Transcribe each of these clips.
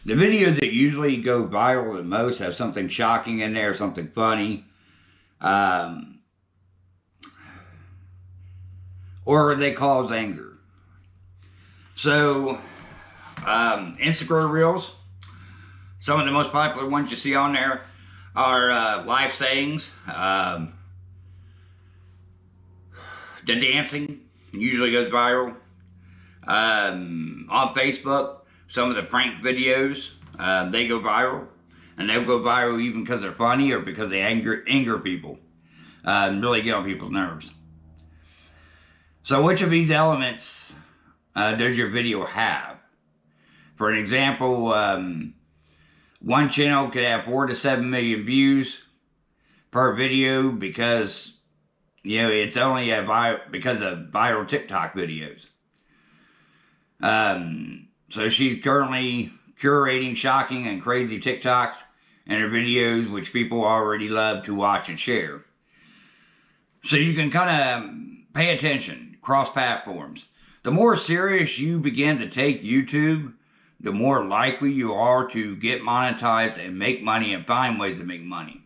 The videos that usually go viral the most have something shocking in there, something funny, um, or they cause anger. So, Instagram Reels, some of the most popular ones you see on there are life sayings. The dancing usually goes viral. On Facebook, some of the prank videos, they go viral. And they'll go viral even because they're funny or because they anger people. And really get on people's nerves. So which of these elements does your video have? For an example, one channel could have 4 to 7 million views per video because, you know, it's only because of viral TikTok videos. So she's currently curating shocking and crazy TikToks in her videos, which people already love to watch and share. So you can kind of pay attention, cross platforms. The more serious you begin to take YouTube, the more likely you are to get monetized and make money and find ways to make money.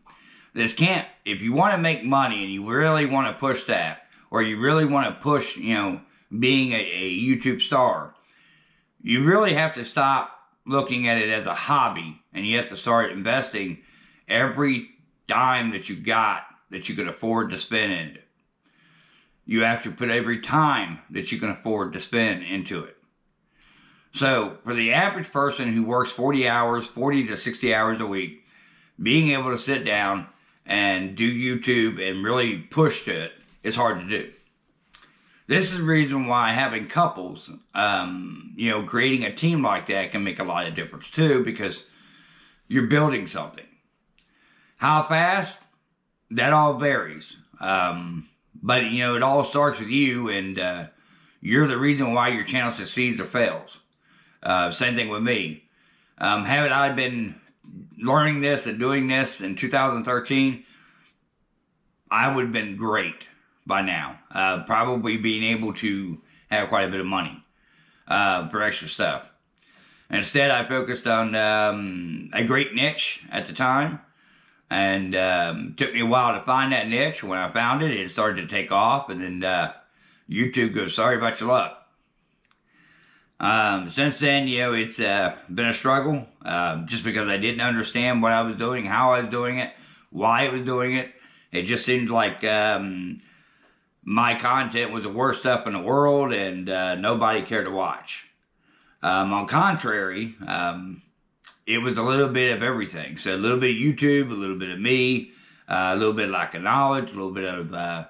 If you want to make money and you really want to push that, or you really want to push, you know, being a YouTube star, you really have to stop looking at it as a hobby, and you have to start investing every dime that you got that you can afford to spend into it. You have to put every time that you can afford to spend into it. So for the average person who works 40 to 60 hours a week, being able to sit down and do YouTube and really push to it is hard to do. This is the reason why having couples, you know, creating a team like that can make a lot of difference too, because you're building something. How fast? That all varies. But, you know, it all starts with you, and you're the reason why your channel succeeds or fails. Same thing with me. Haven't I been learning this and doing this in 2013, I would have been great by now. Probably being able to have quite a bit of money for extra stuff. Instead, I focused on a great niche at the time, and took me a while to find that niche. When I found it, it started to take off, and then YouTube goes, sorry about your luck. Since then, you know, it's been a struggle, just because I didn't understand what I was doing, how I was doing it, why I was doing it. It just seemed like my content was the worst stuff in the world, and nobody cared to watch. On contrary, it was a little bit of everything. So a little bit of YouTube, a little bit of me, a little bit of lack of knowledge, a little bit of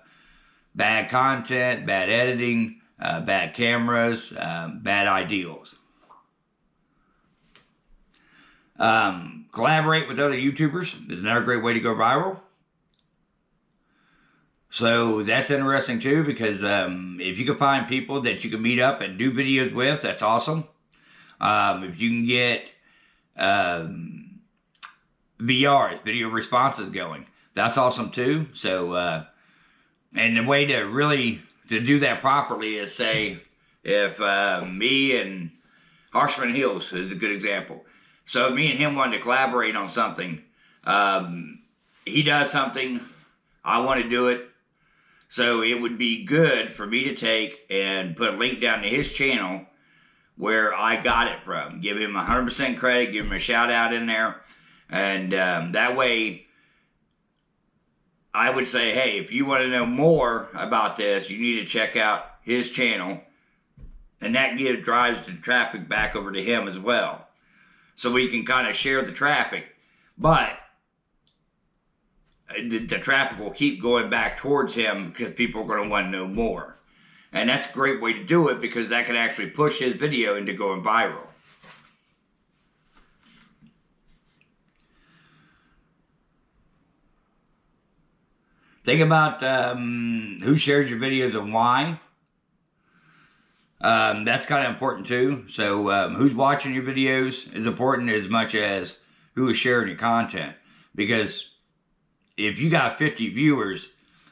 bad content, bad editing, bad cameras, bad ideals. Collaborate with other YouTubers is another great way to go viral. So that's interesting too, because if you can find people that you can meet up and do videos with, that's awesome. If you can get VRs, video responses going, that's awesome too. So, and the way to really to do that properly is, say, if me and Harshman Hills is a good example. So me and him wanted to collaborate on something. He does something, I want to do it. So it would be good for me to take and put a link down to his channel where I got it from. Give him 100% credit, give him a shout out in there. And that way, I would say, hey, if you want to know more about this, you need to check out his channel. And that drives the traffic back over to him as well. So we can kind of share the traffic. But the traffic will keep going back towards him because people are going to want to know more. And that's a great way to do it, because that can actually push his video into going viral. Think about who shares your videos and why. That's kind of important too. So who's watching your videos is important as much as who is sharing your content. Because if you got 50 viewers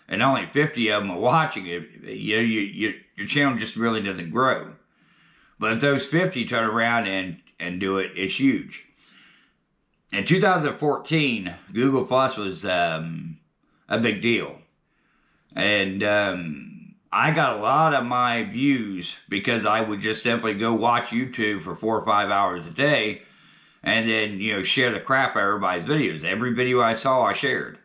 and only 50 of them are watching it, you know, your channel just really doesn't grow. But if those 50 turn around and do it, it's huge. In 2014, Google Plus was a big deal. And I got a lot of my views because I would just simply go watch YouTube for 4 or 5 hours a day and then, share the crap out of everybody's videos. Every video I saw, I shared.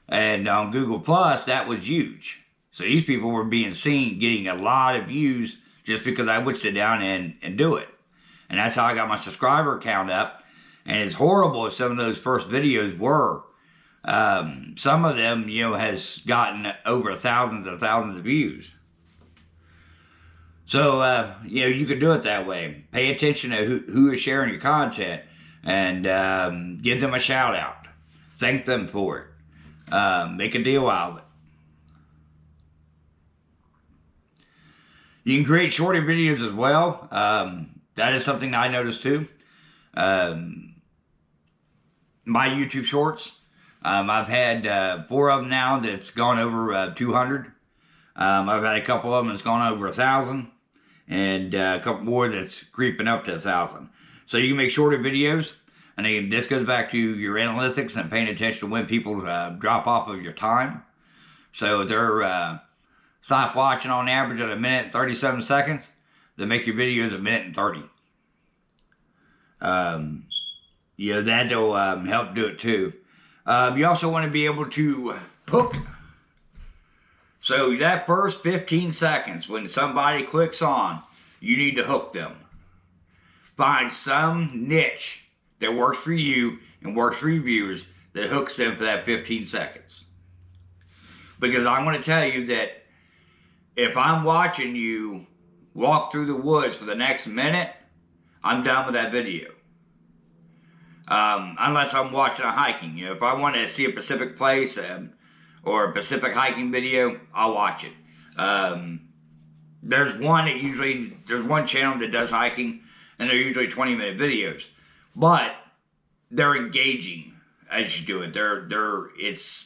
And on Google Plus, that was huge. So these people were being seen, getting a lot of views just because I would sit down and do it. And that's how I got my subscriber count up. And as horrible as some of those first videos were, some of them, has gotten over thousands and thousands of views. So, you could do it that way. Pay attention to who is sharing your content and give them a shout out. Thank them for it. Make a deal out of it. You can create shorter videos as well. That is something I noticed too. My YouTube shorts, I've had 4 of them now that's gone over 200. I've had a couple of them that's gone over 1,000. And a couple more that's creeping up to 1,000. So you can make shorter videos. And again, this goes back to your analytics and paying attention to when people drop off of your time. So if they're stop watching on average at 1 minute and 37 seconds, then make your videos 1 minute and 30. That'll help do it too. You also want to be able to hook. So that first 15 seconds, when somebody clicks on, you need to hook them. Find some niche that works for you and works for your viewers that hooks them for that 15 seconds. Because I'm going to tell you that if I'm watching you walk through the woods for the next minute, I'm done with that video. Unless I'm watching a hiking. If I want to see a specific place or a Pacific hiking video, I'll watch it. There's one channel that does hiking, and they're usually 20-minute videos, but they're engaging as you do it. It's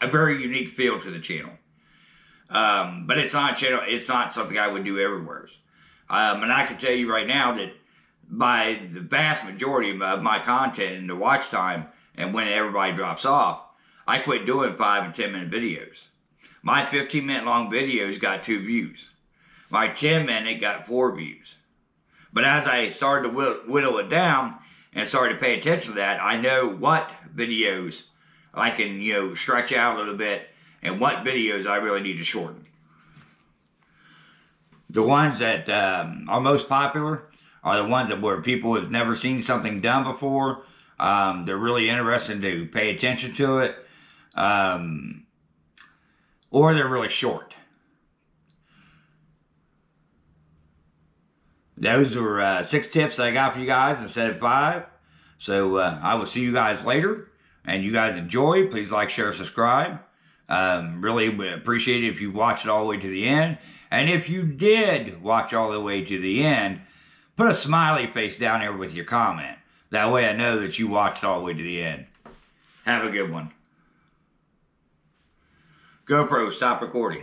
a very unique feel to the channel, but it's not something I would do everywhere. And I can tell you right now that by the vast majority of my content and the watch time, and when everybody drops off, I quit doing 5 and 10-minute videos. My 15-minute long videos got 2 views. My 10-minute got 4 views. But as I started to whittle it down and started to pay attention to that, I know what videos I can, stretch out a little bit and what videos I really need to shorten. The ones that are most popular are the ones where people have never seen something done before. They're really interested to pay attention to it. Or they're really short. Those were 6 tips I got for you guys instead of 5. So I will see you guys later. And you guys enjoy. Please like, share, subscribe. Really would appreciate it if you watched it all the way to the end. And if you did watch all the way to the end, put a smiley face down there with your comment. That way I know that you watched all the way to the end. Have a good one. GoPro, stop recording.